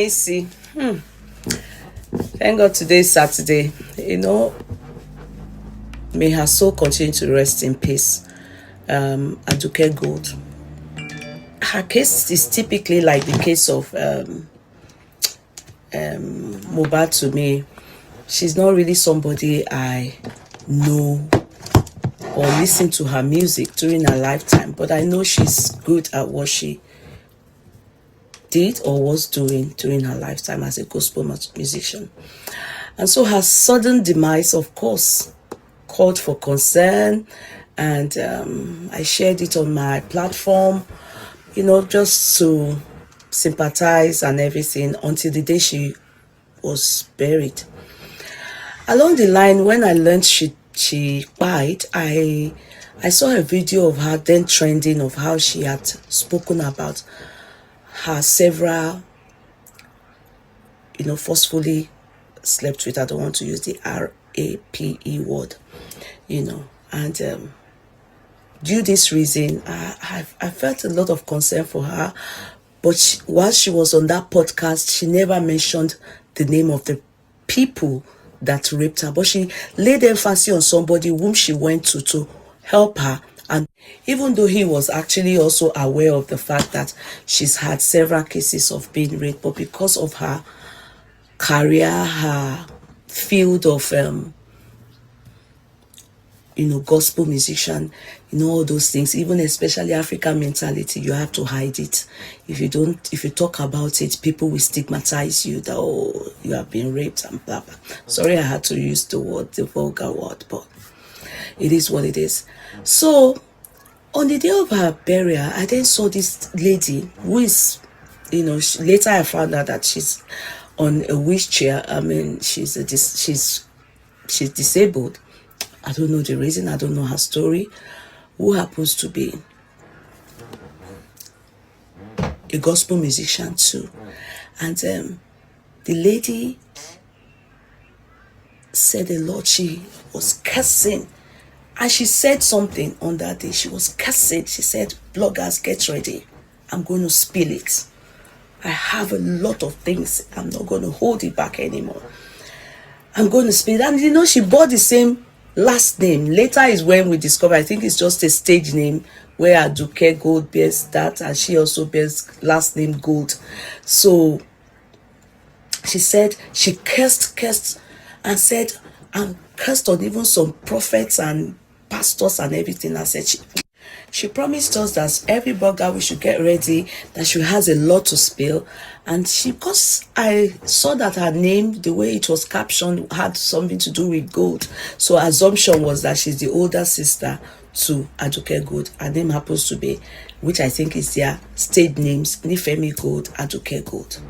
see. Thank God today is Saturday. You know, may her soul continue to rest in peace. ADUKE Gold. Her case is typically like the case of Mohbad to me. She's not really somebody I know or listen to her music during her lifetime, but I know she's good at what she did or was doing during her lifetime as a gospel musician. And so her sudden demise, of course, called for concern, and I shared it on my platform, you know, just to sympathize and everything until the day she was buried. Along the line, when I learned she died, I saw a video of her then trending of how she had spoken about her several, you know, forcefully slept with. I don't want to use the RAPE word, you know, and due to this reason, I felt a lot of concern for her. But while she was on that podcast, she never mentioned the name of the people that raped her, but she laid emphasis on somebody whom she went to help her. And even though he was actually also aware of the fact that she's had several cases of being raped, but because of her career, her field of you know, gospel musician, you know, all those things, even especially African mentality, you have to hide it. If you talk about it, people will stigmatize you that, oh, you have been raped and blah blah. Sorry, I had to use the vulgar word, but it is what it is. So on the day of her burial, I then saw this lady who is, you know, later I found out that she's on a wheelchair. I mean, she's disabled. I don't know the reason. I don't know her story. Who happens to be a gospel musician too. And the lady said a lot. She was cursing. And she said something on that day. She was cursing. She said, bloggers, get ready. I'm going to spill it. I have a lot of things. I'm not going to hold it back anymore. I'm going to spill it. And you know, she bought the same last name. Later is when we discover, I think it's just a stage name where ADUKE Gold bears that, and she also bears last name Gold. So she said she cursed and said, and cursed on even some prophets and pastors and everything. I said she promised us that every blogger we should get ready, that she has a lot to spill. And because I saw that her name, the way it was captioned, had something to do with gold. So assumption was that she's the older sister to ADUKE Gold. Her name happens to be, which I think is their stage names, Nifemi Gold, ADUKE Gold.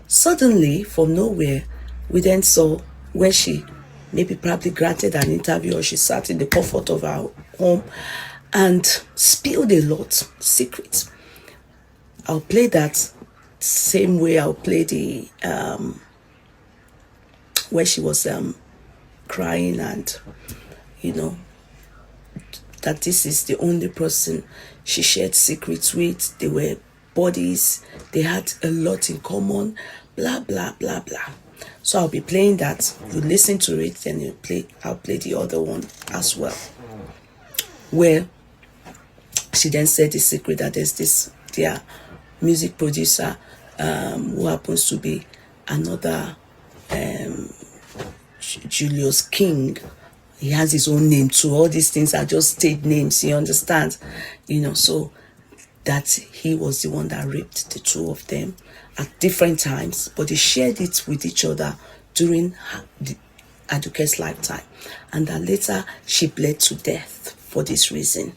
Suddenly, from nowhere, we then saw where she maybe probably granted an interview, or she sat in the comfort of her home and spilled a lot secrets. I'll play that same way I'll play the where she was crying, and you know that this is the only person she shared secrets with. They were buddies, they had a lot in common, blah blah blah blah. So I'll be playing that. You listen to it, then I'll play the other one as well, where she then said the secret that there's their music producer who happens to be another Julius King. He has his own name too. All these things are just stage names, you understand? You know, so that he was the one that raped the two of them at different times, but they shared it with each other during ADUKE's lifetime, and that later she bled to death for this reason.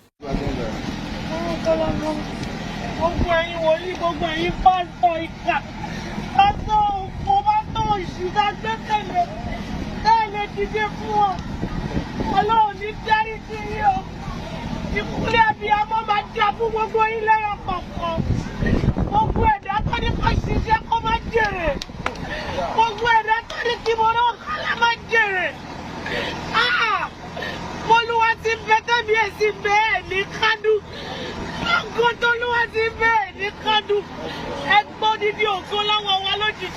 ọmọ wa lójijì.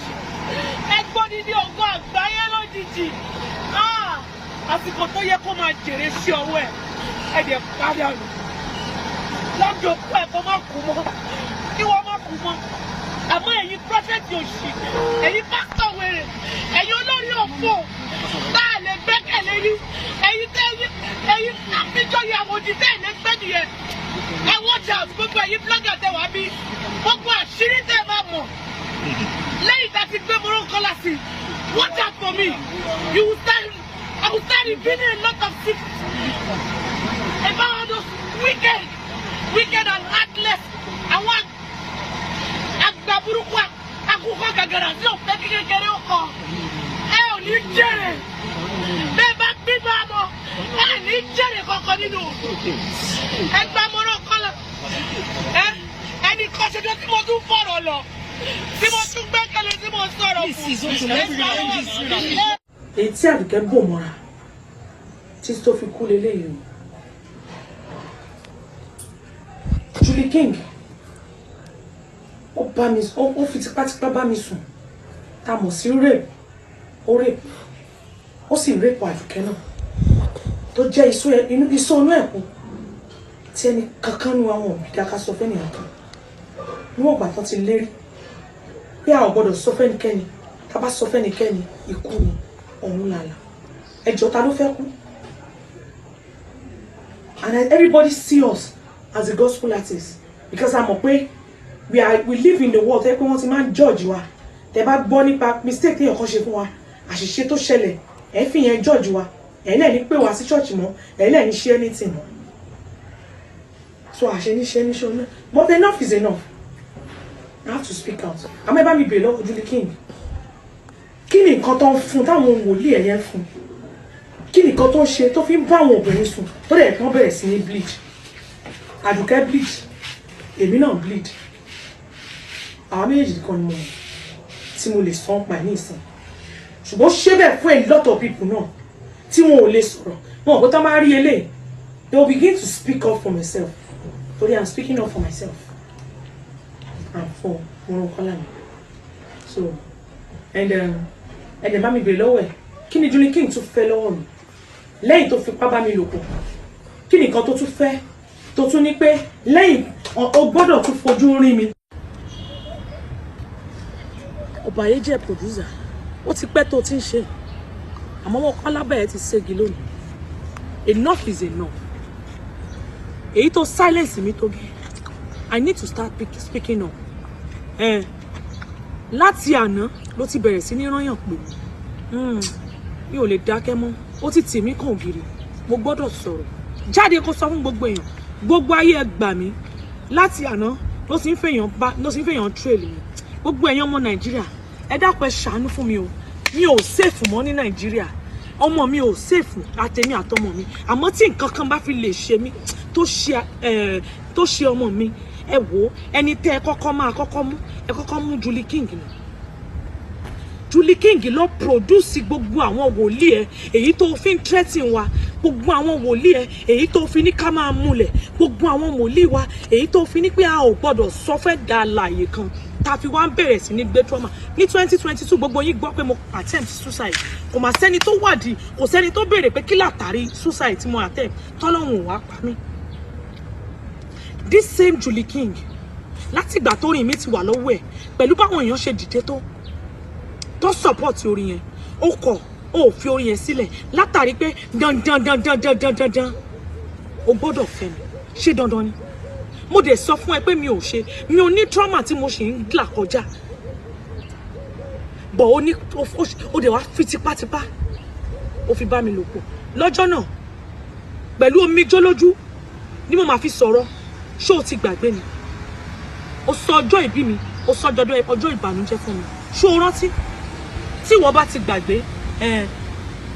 Ẹgbọ́n ní ògo àgbáyé lójijì. Àsìkò tó yẹ kó máa jèrè sí ọwọ́ ẹ̀. Ẹ dẹ̀ padà nù. Lọ́jọ́ pẹ́ kó má kú mọ́. Kí wọ́n má kú mọ́. Àmọ́ ẹ̀yin prọfẹ̀tì òṣì, ẹ̀yin pásítọ̀ wèrè, ẹ̀yin olórí òfò, tá a lè gbẹ́kẹ̀lé yín, ẹ̀yin àfijọ́ yìí àwọn òdì tẹ́ ẹ̀ lè gbẹ́ nìyẹn. Ẹ watch out gbogbo ẹ̀yin blogger tẹ wá bí, gbogbo àṣírí tẹ́ ẹ máa mọ̀. Lẹ́yìn tá a ti gbé moró kọ́lá sí, watch out for me. I will start revealing a lot of secrets about all those wicked and heartless. Àwọn agbaburúkú akúkọ gàgàrà tí ò fẹ́ kékeré ọkọ ẹ ò ní jèrè bẹ́ẹ̀ bá bíbá mọ́ ẹ ní jèrè kankan nínú ẹgbàmọ́rọ́ kọ́lá ẹnì kan ṣoṣo tí mo tún fọ̀rọ̀ lọ tí mo tún gbẹ́kẹ̀lé tí mo sọ̀rọ̀ fún èyí tí Àdùkẹ́ bò mọ́ra títí tó fi kú leléyìí Julie King ó fi tipátipá bá mi sùn tá mọ̀ sí rape ó sì rape Àdùkẹ́ náà tó jẹ́ iṣó inú ẹ̀kú tí ẹni kankan nu àwọn òbí dáká sọ fẹ́nìyàn kan níwọ̀n ìgbà tán ti lérí pé a ò gbọ́dọ̀ sọ fẹ́nikẹ́ni tá bá sọ fẹ́nikẹ́ni ikú ni ọ̀run làlà ẹjọ́ ta ló fẹ́ kú and everybody see us as a gospel artist because a mọ̀ pé we live in the world tẹ́ pé wọ́n ti máa ń judge wa tẹ́ bá gbọ́ nípa mistake téèyàn kan ṣe fún wa àṣìṣe tó ṣẹlẹ̀ ẹ̀ fi yẹn judge wa ẹ̀ lẹ́ẹ̀ ní pé wá sí church mọ́ ẹ̀ lẹ́ẹ̀ ní ṣe anything mọ́ so àṣẹ ní ṣe ní ṣe ọ̀nà but enough is enough I have to speak out àmọ́ ẹ bá mi bèèrè lọ́wọ́ Julie King kí ni nǹkan tó ń fún táwọn wòlíì ẹ̀yẹ ń fún kí ni nǹkan tó ń ṣe tó fi ń bá àwọn obìnrin sùn tó dẹ̀ kán bẹ̀rẹ̀ sí ní bleed Àdùkẹ́ bleed èmi náà bleed àwọn méjèèjì kan ni mo tí mo lè sọ pa ní ìsìn ṣùgbọ́n ṣé bẹ́ẹ̀ fún a lot of people náà tí wọn ò lè sọ̀rọ̀ wọn kò tán máa rí eléyìí they will begin to speak up for myself torí I'm speaking up for myself and for wọn kọ́lá mi so ẹ̀dẹ̀ bá mi bèrè lọ́wọ́ ẹ̀ kí ni Julie King tún fẹ́ lọ́wọ́ mi lẹ́yìn tó fipá bá mi lò pọ̀ kí ni nǹkan tó tún fẹ́ tó tún ní pé lẹ́yìn o gbọ́dọ̀ tún fojú rí mi. Ọbàyé jẹ́ producer ó ti pẹ́ tó ti ń ṣe àmọ́ wọn kọ́ lábẹ́ ẹ̀ ti ségi lónìí enough is enough èyí tó silence mi tó gẹ́ I need to start speaking up láti àná ló ti bẹ̀rẹ̀ sí ní rányàn pé mi ò lè dákẹ́ mọ́ ó ti tì mí kàn ògiri mo gbọ́dọ̀ sọ̀rọ̀ jáde kó sọ fún gbogbo èèyàn gbogbo ayé ẹ gbà mí láti àná ló sì ń fèèyàn trail mi gbogbo èèyàn ọmọ Nàìjíríà ẹ dákun ẹ ṣàánú fún mi o mi ò safe mọ́ ní Nàìjíríà ọmọ mi ò safe àtẹ̀mí àtọmọ mi àmọ́ tí nǹkan kan bá fi lè ṣe mí tó ṣe ọmọ mi ẹ wò ẹni tẹ́ ẹ kọ́kọ́ mú Julie King ni Julie King ló produce gbogbo àwọn wòlíì ẹ èyí tó fi ń threaten wa gbogbo àwọn wòlíì ẹ èyí tó fi ní ká máa múlẹ̀ gbogbo àwọn wòlíì wa èyí tó fi ní pé a ò gbọ́dọ̀ sọ fẹ́ da àlàyé kan tá fi wá ń bẹ̀rẹ̀ sí ní gbé trauma ní 2022 gbogbo yín gbọ́ pé mo attempt suicide kò mà sẹ́ni tó wádìí kò sẹ́ni tó béèrè pé kí látàrí suicide tí mo attempt tọ́lọ́run wá pa mí. This same Julie King láti ìgbà tó rìn mi ti wà lọ́wọ́ ẹ̀ pẹ̀lú báwọn èèyàn ṣe dìde tó support orin yẹn ó kọ̀ ó fi orin yẹn sílẹ̀ látàrí pé dandan o gbọ́dọ̀ fẹ́ mi ṣé dandan ni mo dẹ̀ sọ fún ẹ pé mi ò ní trauma tí mo ṣe ń là kọjá bọ̀ ó dẹ̀ wá fi tipátipá ó fi bá mi lò pọ̀ lọ́jọ́ náà pẹ̀lú omi jólójú ni mo máa fi sọ̀rọ̀ ṣé o ti gbàgbé ni o sọ ọjọ́ ìbí mi o sọ ọjọ́ ìbànújẹ́ fún mi ṣé o rántí tí wọ́n bá ti gbàgbé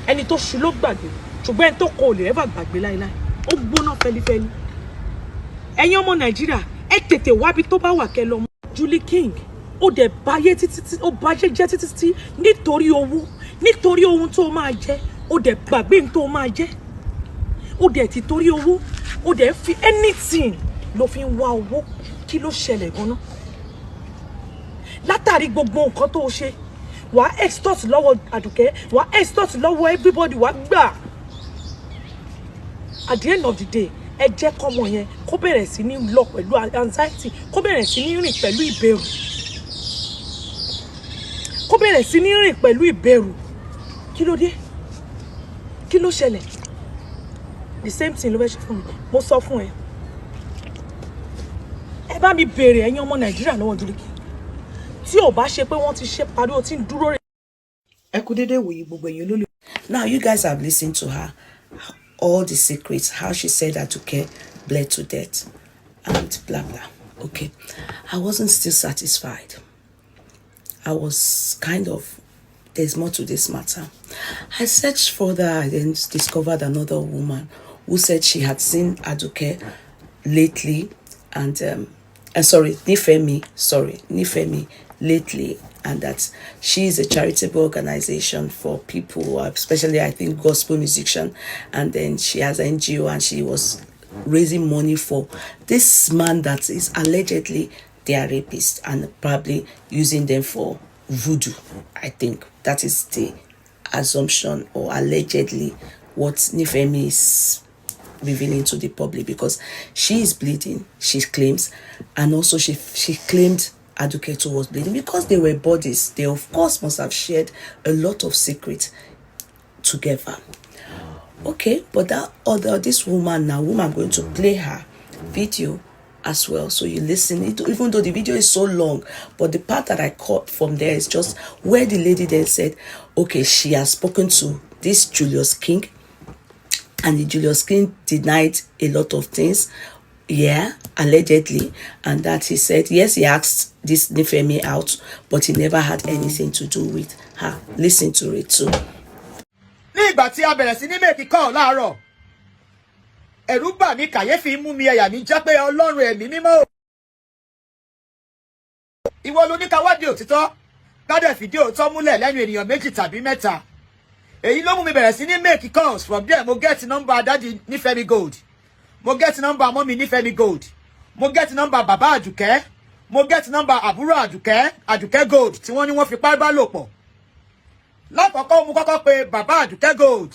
ẹni tó ṣu ló gbàgbé ṣùgbọ́n ẹni tó kọ ò lè ever gbàgbé láíláí ó gbóná fẹlifẹli ẹ̀yin ọmọ Nàìjíríà ẹ tètè wábi tó bá wà kẹ́ lọ. Julie King ó dẹ̀ báyé títí ó báyé jẹ́ títí nítorí owó nítorí ohun tó máa jẹ ó dẹ̀ gbàgbé tó máa jẹ ó dẹ̀ ti torí owó ó dẹ̀ fi anything ló fi ń wá owó kí ló ṣẹlẹ̀ gan-an látàrí gbogbo nǹkan tó ṣe wàá extort lọ́wọ́ Àdùkẹ́ wàá extort lọ́wọ́ everybody wàá gbà at the end of the day ẹ jẹ́ kọ́mọ yẹn kó bẹ̀rẹ̀ sí ní lọ pẹ̀lú anxiety kó bẹ̀rẹ̀ sí ní rìn pẹ̀lú ìbẹ̀rù kó bẹ̀rẹ̀ sí ní rìn pẹ̀lú ìbẹ̀rù kí ló dé kí ló ṣẹlẹ̀ the same thing ló fẹ́ ṣe fún mi mo sọ fún ẹ ẹ bá mi béèrè ẹ̀yin ọmọ Nàìjíríà lọ́wọ́ Dúlíkì tí ò bá ṣe pé wọ́n ti ṣe parí ó ti ń dúró rẹ̀. ẹ kú dédé wòye gbogbo ẹ̀yin olólùfẹ́. Now you guys have listened to her all the secrets, how she said Aduke bled to death and blah blah. Okay, I wasn't still satisfied. I was kind of, there's more to this matter. I searched further and then discovered another woman who said she had seen Aduke lately and Nifemi lately, and that she is a charitable organization for people, especially I think gospel musician, and then she has an NGO and she was raising money for this man that is allegedly their rapist and probably using them for voodoo. I think that is the assumption, or allegedly what Nifemi is revealing to the public, because she is bleeding, she claims, and also she claimed Aduke too was bleeding because they were bodies. They of course must have shared a lot of secrets together. Okay, but this woman I'm going to play her video as well, so you listen. Even though the video is so long, but the part that I caught from there is just where the lady then said, okay, she has spoken to this Julius King, and the Julius King denied a lot of things, yeah, allegedly, and that he said, yes, he asked this Nifemi out, but he never had anything to do with her. Listen to it too. Ní ìgbà tí a bẹ̀rẹ̀ sí ní make call láàárọ̀, ẹ̀rù bà mí, kàyéfì mú mi, àyà mi já pé Ọlọ́run ẹ̀mí mímọ́. Ìwọ ló ní ká wádìí òtítọ́, ká dẹ̀ fìdí òótọ́ múlẹ̀ lẹ́nu ènìyàn méjì tàbí mẹ́ta. Èyí ló mú mi bẹ̀rẹ̀ sí ní make calls. From there mo get number Daddy Nifemi Gold, mo get number Mommy Nifemi Gold, mo get number Baba Aduke, mo get number àbúrò Aduke Gold tí wọ́n ní wọ́n fipá bá lò pọ̀. Lákọ̀ọ́kọ́ mo kọ́kọ́ pè Baba Aduke Gold.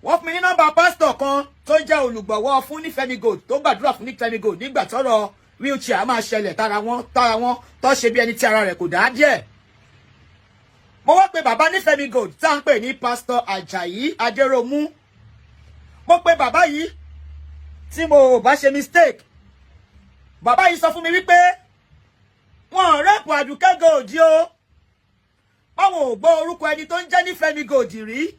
Wọ́n fún mi ní number pastor kan tó jẹ́ olùgbọ̀wọ́ fún Nifemi Gold, tó gbàdúrà fún Nifemi Gold nígbà tọ́rọ̀ wheelchair máa ṣẹlẹ̀ tára wọn tó ṣe bí ẹni tí ara rẹ̀ kò dá díẹ̀. Mo wá pè Baba Nifemi Gold tá ń pè ní Pastor Ajayi Aderomu. Mo pè bàbá yìí tí mo bá ṣe mistake. Bàbá yìí sọ fún mi wípé wọ́n rẹ́pù Aduke Gold o. Báwọn ò gbọ́ orúkọ ẹni tó ń jẹ́ Nifemi Gold rí.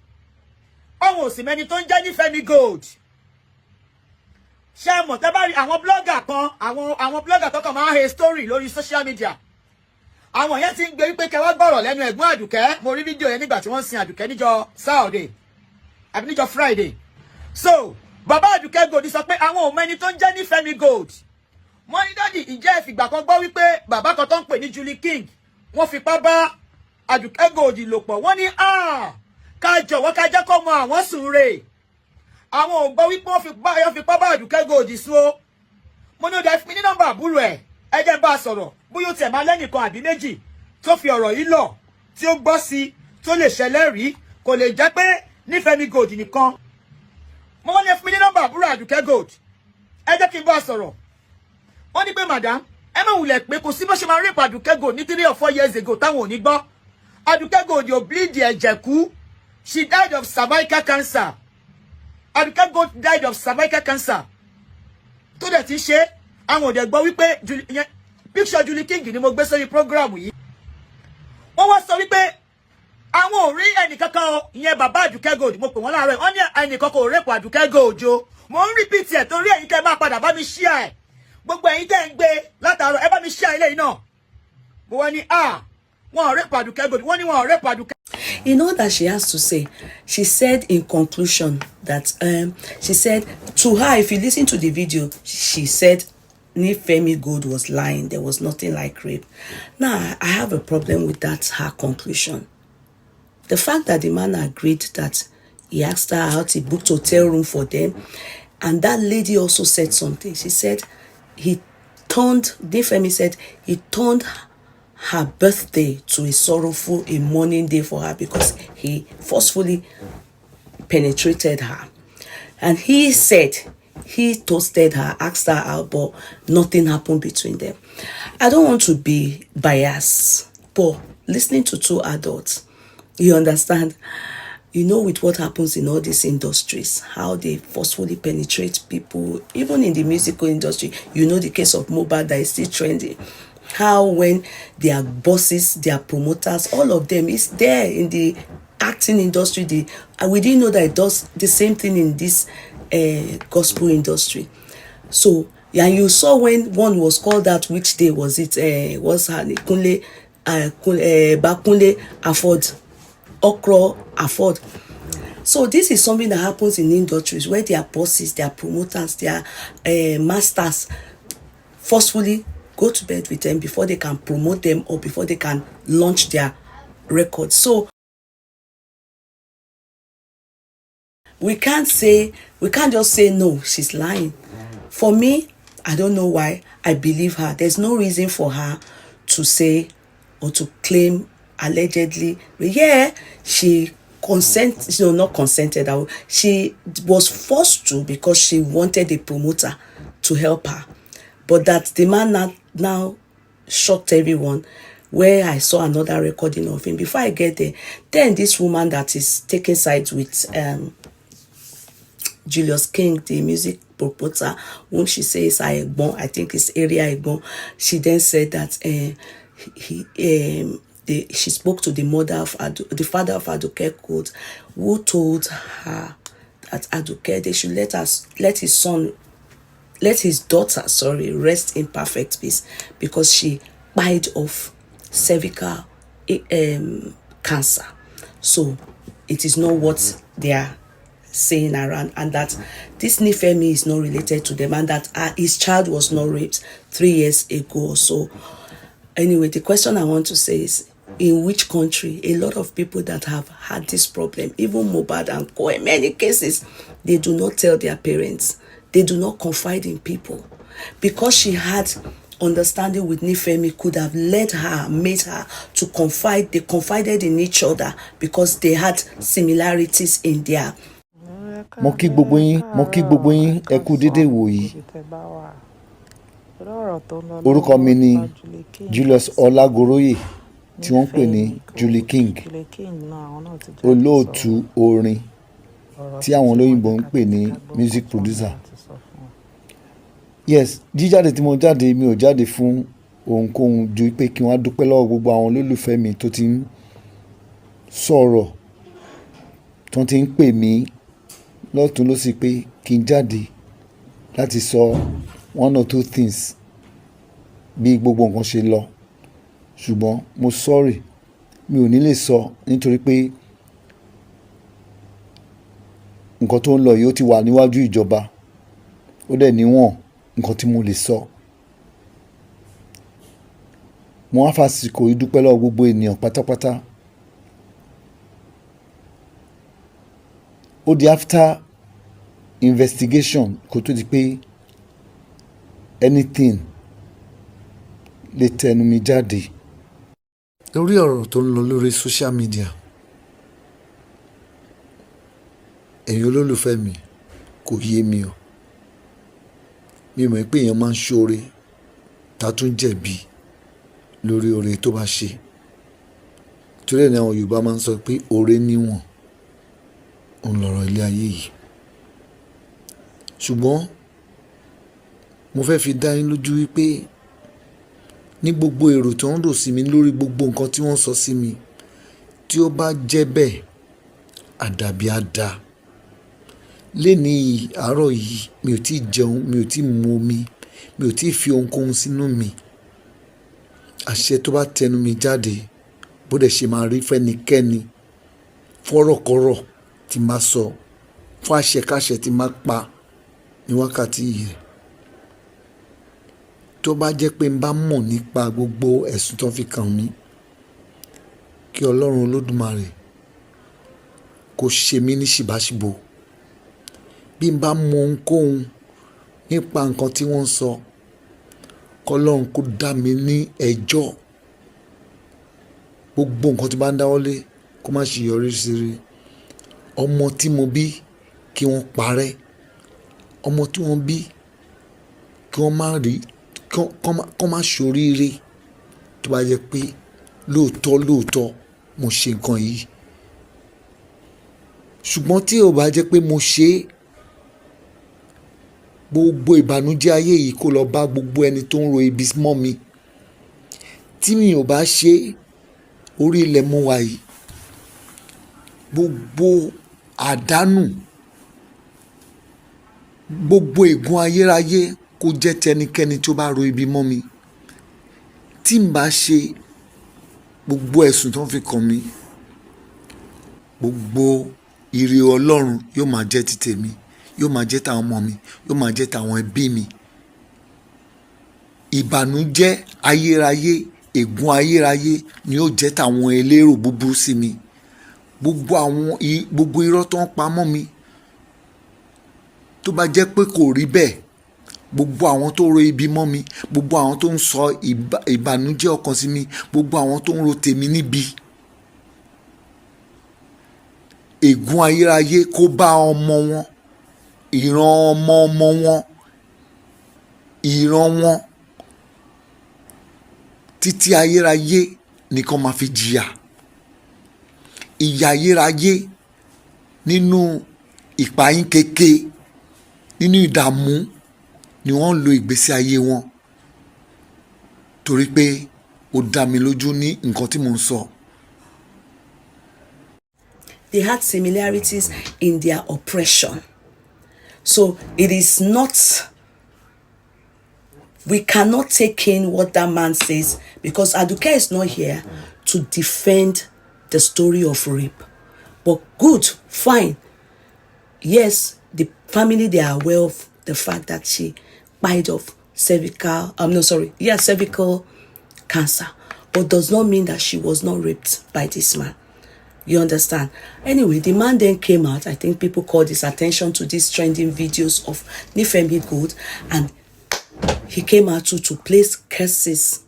Báwọn ò sì mẹ́ni tó ń jẹ́ Nifemi Gold. Ṣé mọ̀ tẹ́ bá rí àwọn blogger kan, àwọn blogger tó kàn máa ń he story lórí social media. Àwọn yẹn ti ń gbé wípé kẹwàá gbọ́rọ̀ lẹ́nu ẹ̀gbọ́n Aduke. Mo rí fídíò yẹn nígbà tí wọ́n sin Aduke níjọ́ Saturday àbí níjọ́ Friday. So Baba Aduke Gold sọ pé àwọn ò mẹ́ni tó ń jẹ́ Nifemi Gold. Mo ní Daddy, ìjẹ́ ìfìgbà kan gbọ́ wípé bàbá kan tó ń pè ní Julie King wọ́n fipá bá Aduke Gold lò pọ̀. Wọ́n ní ká jọ̀wọ́ ká jẹ́ kó mọ àwọn sùn rè. Àwọn ò gbọ́ wípé wọ́n fipá bá Aduke Gold sùn o. Mo ní ó dẹ̀ fún mi ní nọ́mbà àbúrò ẹ̀, ẹ jẹ́ n bá a sọ̀rọ̀ bóyá ó tiẹ̀ máa lẹ́nìkan àbí méjì tó fi ọ̀rọ̀ yìí lọ tí ó gbọ́ sí tó lè ṣẹlẹ̀ rí, kò lè jẹ́ pé Nifemi Gold nìkan. Mo wọ́n lè fún mi ní nọ́mbà àbúrò Aduke Gold, ẹ jẹ́ kí n bá a sọ̀rọ̀. Wọ́n ní pé madam, ẹ má wulẹ̀ pé kò sí bó ṣe máa rape Aduke Gold ní 3 or 4 years ago táwọn ò ní gbọ́. Aduke Gold yóò bleed ẹ̀jẹ̀ kú. She died of cervical cancer. Aduke Gold died of cervical cancer. Tó dẹ̀ ti ṣe, àwọn ò dẹ̀ gbọ́ wípé picture Julie King ni mo gbé sórí program yìí. Wọ́n wá sọ wípé àwọn ò rí ẹnìkankan ìyẹn Baba Aduke Gold. Mo pè wọ́n láàárọ̀, wọ́n ní ẹnìkankan ò rape Aduke Gold o. Mo ń repeat ẹ̀ torí ẹ̀yin tẹ́ máa padà bá mi share ẹ̀. Gbogbo ẹ̀yin tẹ́ ń gbé látàárọ̀ ẹ bá mi share eléyìí náà. Mo wá ní wọ́n ò rape Aduke Gold. Wọ́n ní wọ́n ò rape Aduke. You know that she has to say, she said in conclusion that she said to her, if you listen to the video, she said Nifemi Gold was lying. There was nothing like rape. Now, I have a problem with that, her conclusion. The fact that the man agreed that he asked her out, he booked hotel room for them, and that lady also said something. She said Nifemi said he turned her birthday to a sorrowful, a mourning day for her because he forcefully penetrated her. And he said he toasted her, asked her out, but nothing happened between them. I don't want to be biased, but listening to two adults, you understand, you know, with what happens in all these industries, how they forcefully penetrate people, even in the musical industry. You know the case of Mohbad that is still trending. How when their bosses, their promoters, all of them is there in the acting industry. And we didn't know that it does the same thing in this gospel industry. So, yeah, you saw when one was called out, which day was it? Was her Kunle Bakunle afford Okro afford. So this is something that happens in industries where their bosses, their promoters, their masters forcefully go to bed with them before they can promote them or before they can launch their records. So we can't just say no, she's lying. For me, I don't know why I believe her. There's no reason for her to say or to claim allegedly, yeah, she not consented. She was forced to because she wanted a promoter to help her. But that the man now shocked everyone, where I saw another recording of him. Before I get there, then this woman that is taking sides with Julius King, the music promoter, whom she says I think it's area Egbon. She then said that she spoke to the mother of the father of ADUKE Gold, who told her that Aduke, they should let his daughter, rest in perfect peace because she died of cervical cancer. So it is not what they are saying around, and that this Nifemi is not related to them, and that his child was not raped 3 years ago or so. Anyway, the question I want to say is, in which country a lot of people that have had this problem, even Mohbad and Co, in many cases, they do not tell their parents. They do not confide in people. Because she had understanding with Nifemi could have made her to confide. They confided in each other because they had similarities in their. Mo kí gbogbo yín ẹ kú dédé wò yìí. Orúkọ mi ni Julius Ọlágoróyè tí wọ́n ń pè ní Julie King, olóòtú orin tí àwọn olóyìnbó ń pè ní music producer. Yes, jíjáde tí mo jáde, mi ò jáde fún ohunkóhun ju pé kí wọ́n á dúpẹ́ lọ́wọ́ gbogbo àwọn olólùfẹ́ mi tó ti ń sọ̀rọ̀, tó ti ń pè mí lọ́tún lósì pé kí n jáde láti sọ one or two things bí gbogbo nǹkan ṣe lọ. Ṣùgbọ́n mo sorry, mi ò ní lè sọ nítorí pé nǹkan tó ń lọ yìí ó ti wà níwájú ìjọba, ó dẹ̀ níwọ̀n nǹkan tí mo lè sọ. Mo wá fàsìkò ìdúpẹ́ lọ́wọ́ gbogbo ènìyàn pátápátá. Ó di after investigation kó tó di pé anything lè tẹnu mi jáde. Lórí ọ̀rọ̀ tó ń lọ lórí social media, ẹ̀yin olólùfẹ́ mi, kò yé mi o. Mi mọ̀ pé èèyàn máa ń ṣoore tá tún jẹ̀bi lórí oore tó bá ṣe. Torí ẹ̀ ni àwọn Yorùbá máa ń sọ pé oore níwọ̀n, òun lọ̀rọ̀ ilé ayé yìí. Ṣùgbọ́n mo fẹ́ fi dá yín lójú wípé ní gbogbo èrò tí wọ́n rò sí mi lórí gbogbo nǹkan tí wọ́n sọ sí mi, tí ó bá jẹ́ bẹ́ẹ̀, àdàbí á dá. Lénìí àárọ̀ yìí mi ò tí ì jẹun, mi ò tí ì mu omi, mi ò tí ì fi ohunkóhun sínú mi. Àṣẹ tó bá tẹnu mi jáde, bó dẹ̀ ṣe máa rí fẹ́nikẹ́ni, fọ́rọ̀kọ́rọ̀ tí máa sọ, fún àṣẹkáṣẹ tí máa pa ní wákàtí yìí. Tó bá jẹ́ pé n bá mọ̀ nípa gbogbo ẹ̀sùn tó fi kàn mí, kí Ọlọ́run Olódùmarè kó ṣe mí ní ṣìbáṣìbò. Bí n bá mọ ohunkóhun nípa nǹkan tí wọ́n sọ, k'Ọlọ́run kó dá mi ní ẹjọ́ gbogbo nǹkan tí bá ń dáwọ́lé kó má ṣe yọrí sí rí. Ọmọ tí mo bí kí wọ́n parẹ́, ọmọ tí wọ́n bí kí wọ́n má rí, kọ́ má ṣoríire tó bá jẹ́ pé lóòótọ́ mo ṣe nǹkan yìí. Ṣùgbọ́n tí ò bá jẹ́ pé mo ṣe é, gbogbo ìbànújẹ́ ayé yìí kó lọ bá gbogbo ẹni tó ń ro ibi mọ́ mi. Tí mi ò bá ṣe é, orí ilẹ̀ mo wà yìí, gbogbo àdánù, gbogbo ègún ayérayé kó jẹ́ tẹnikẹ́ni tó bá ro ibi mọ́ mi. Tí n bá ṣe gbogbo ẹ̀sùn tó ń fi kàn mí, gbogbo ire Ọlọ́run yóò máa jẹ́ ti tèmi, yóò máa jẹ́ tàwọn ọmọ mi, yóò máa jẹ́ tàwọn ẹbí mi. Ìbànújẹ́ ayérayé, ègún ayérayé ni yóò jẹ́ tàwọn elérò búburú sí mi. Gbogbo irọ́ tó ń pa mọ́ mi, tó bá jẹ́ pé kò rí bẹ́ẹ̀, gbogbo àwọn tó ro ibi mọ́ mi, gbogbo àwọn tó ń sọ ìbànújẹ́ ọkàn sí mi, gbogbo àwọn tó ń ro tèmi níbi, ègún ayérayé kó bá ọmọ wọn, ìran ọmọ wọn, ìran wọn títí ayérayé nìkan máa fi jìyà. Ìyà ayérayé nínú ìpayín keke, nínú ìdààmú ni wọ́n ń lo ìgbésí ayé wọn, torí pé ó dá mi lójú ní nǹkan tí mò ń sọ. They had similarities in their oppression. So it is not, we cannot take in what that man says, because Aduke is not here to defend the story of rape. But good, fine. Yes, the family, they are aware of the fact that she died of cervical cancer, but does not mean that she was not raped by this man. You understand? Anyway, the man then came out. I think people called his attention to these trending videos of Nifemi Gold, and he came out to place curses.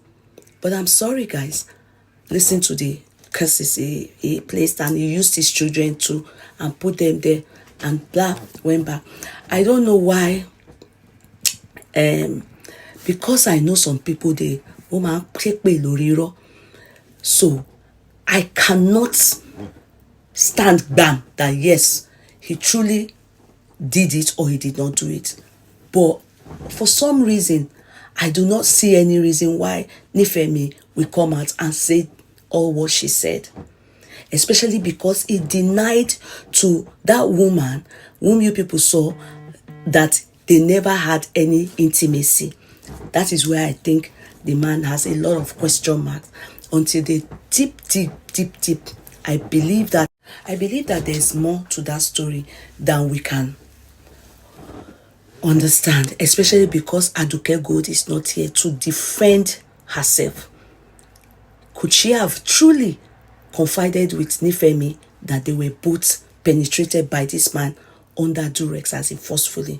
But I'm sorry, guys. Listen to the curses he placed, and he used his children too and put them there, and blah, went back. I don't know why. Because I know some people, they woman so I cannot stand bam that yes, he truly did it or he did not do it. But for some reason, I do not see any reason why Nifemi will come out and say all what she said. Especially because he denied to that woman whom you people saw that they never had any intimacy. That is where I think the man has a lot of question marks. Until they deep, I believe that there's more to that story than we can understand, especially because Aduke Gold is not here to defend herself. Could she have truly confided with Nifemi that they were both penetrated by this man under duress as in forcefully?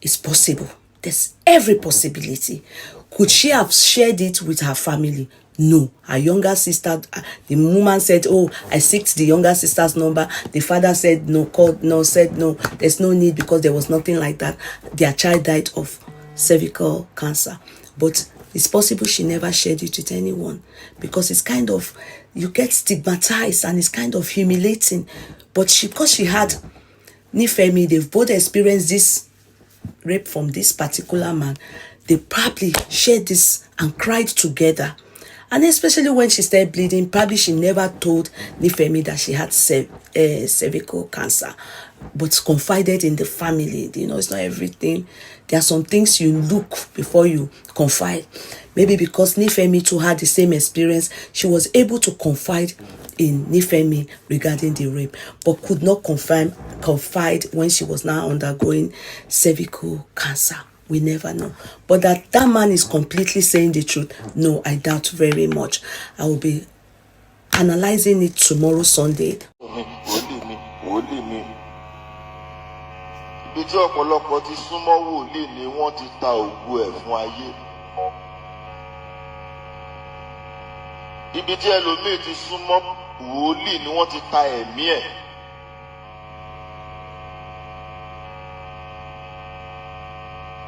It's possible. There's every possibility. Could she have shared it with her family? No. Her younger sister, the woman said, oh, I seeked the younger sister's number. The father said no, said no, there's no need because there was nothing like that. Their child died of cervical cancer. But it's possible she never shared it with anyone, because it's kind of, you get stigmatized and it's kind of humiliating. But because she had Nifemi, they've both experienced this rape from this particular man, they probably shared this and cried together. And especially when she started bleeding, probably she never told Nifemi that she had cervical cancer, but confided in the family. You know, it's not everything. There are some things you look before you confide. Maybe because Nifemi too had the same experience, she was able to confide in Nifemi regarding the rape, but could not confide when she was now undergoing cervical cancer. We never know. But that man is completely saying the truth, no, I doubt very much. I will be analyzing it tomorrow, Sunday. Ibi tí ọ̀pọ̀lọpọ̀ ti súnmọ́ wòlíì ni wọ́n ti ta ògo ẹ̀ fún ayé. ibi tí ẹlòmíì ti súnmọ́ wòlíì ni wọ́n ti ta ẹ̀mí ẹ̀.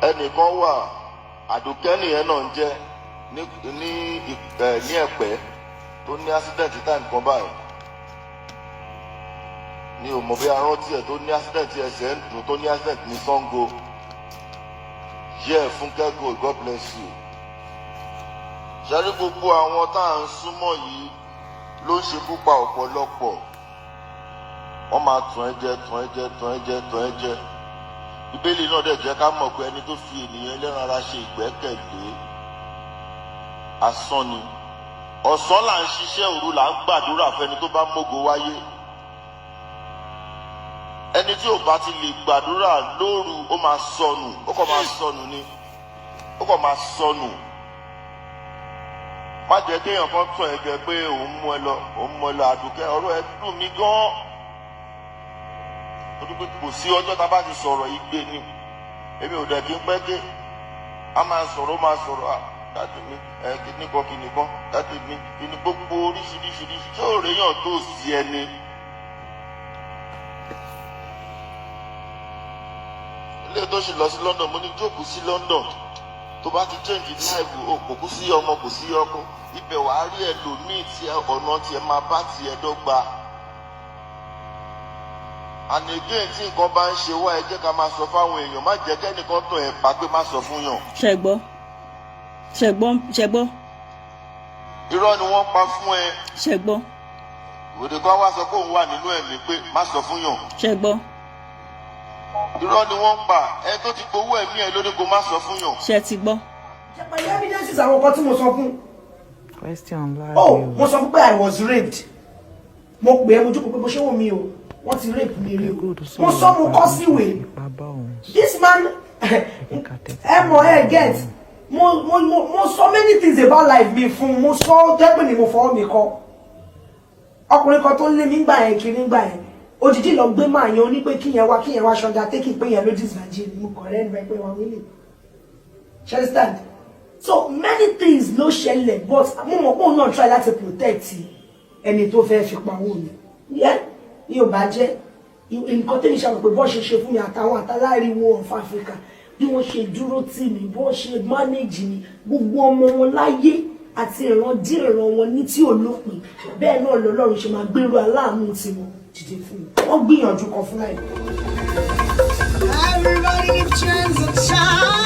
ẹnìkan wà Àdùkẹ́ nìyẹn náà ń jẹ́ ní Ẹ̀pẹ́ tó ní accident time kan báyìí ní ò mọ̀ bí arántí ẹ̀ tó ní accident ẹsẹ̀ ń dùn tó ní accident ní Sango. Fúnkẹ́ Gold, God bless you. ṣáájú gbogbo àwọn tá à ń súnmọ́ yìí ló ń ṣekú pa ọ̀pọ̀lọpọ̀. wọ́n máa tàn ẹ́ jẹ. Bíbélì náà dẹ̀ jẹ́ ká mọ̀ pé ẹni tó fi ènìyàn ẹlẹ́ran ara ṣe ìgbẹ́kẹ̀lé asán ni. ọ̀sán là ń ṣiṣẹ́, òru là ń gbàdúrà fẹ́ni tó bá mógo wáyé. ẹni tí ò bá ti lè gbàdúrà lóru ó máa sọnù, ó kàn máa sọnù ni, ó kàn máa sọnù. má jẹ́ kéèyàn kan tàn ẹ́ jẹ pé òun mú ẹ lọ Àdùkẹ́, ọ̀rọ̀ ẹ dùn mí gan-an. Kò sí ọjọ́ tá a bá ti sọ̀rọ̀ igbe ni, èmi ò dẹ̀ kí n pẹ́ dé. a máa sọ̀rọ̀ dáàdì mi kìnnìkan dáàdì mi kìnnì gbogbo oríṣiríṣi tí ò réyàn tó sí ẹni. ilé tó ṣe lọ sí London, mo ní jókòó sí London, tó bá ti change life kò kú sí ọmọ kò sí ọkọ, ibẹ̀ wàá rí ẹlòmíì tí ọ̀nà tiẹ̀ máa bá tiẹ̀ dọ́gba. And again, tí nǹkan bá ń ṣe wá, ẹ jẹ́ ká máa sọ fáwọn èèyàn, má jẹ́ kẹ́nìkan tàn ẹ̀ pa pé má sọ fún yàn. ṣẹgbọ́. irọ́ ni wọ́n pa fún ẹ. ṣẹgbọ́. òde kan wá sọ pé òun wà nínú ẹ̀mí pé má sọ fún yàn. ṣẹgbọ́. irọ́ ni wọ́n pa ẹ tó ti gbowó ẹ̀mí ẹ lórí kó má sọ fún yàn. ṣe ti gbọ́. pẹ̀lú evidences àwọn kan tí mo sọ fún. Mo sọ fún pé I was raped. Mo pè é mo jókòó pé mo ṣé wò mí o. Wọ́n ti rape mi rí o. Mo sọ mo kọ́ síwèé. This man get. Mo sọ many things about life mi fún. Mo sọ dẹ́gbẹ̀ ni mo fọwọ́ mi kọ́. Ọkùnrin kan tó lé mi gbà yẹn kiri gbà yẹn. Òjijì lọ gbé máa yan oní pé kíyẹn wá ṣọdá tẹ́kì pé yẹn ló disvirgin mo kọ̀ rẹ́ nígbà pé wọ́n wílé. She understand? So many things ló ṣẹlẹ̀ but mo mọ̀ pé òun náà try láti protect ẹni tó fẹ́ fi pa owó mi. Ní ò bá jẹ́ nǹkan tẹ́lẹ̀ ṣàmọ̀ pé bọ́ ṣe ṣe fún mi àtàwọn àtàláriwo of Africa bí wọ́n ṣe dúró tì mí bọ́ ṣe manage mi gbogbo ọmọ wọn láyé àti ìran wọn ní tí ò lópin bẹ́ẹ̀ náà lọ́lọ́run ṣe máa gbèrú aláàánú tiwọn dìde fún mi wọ́n gbìyànjú kan fún láì. Everybody give chance a chance.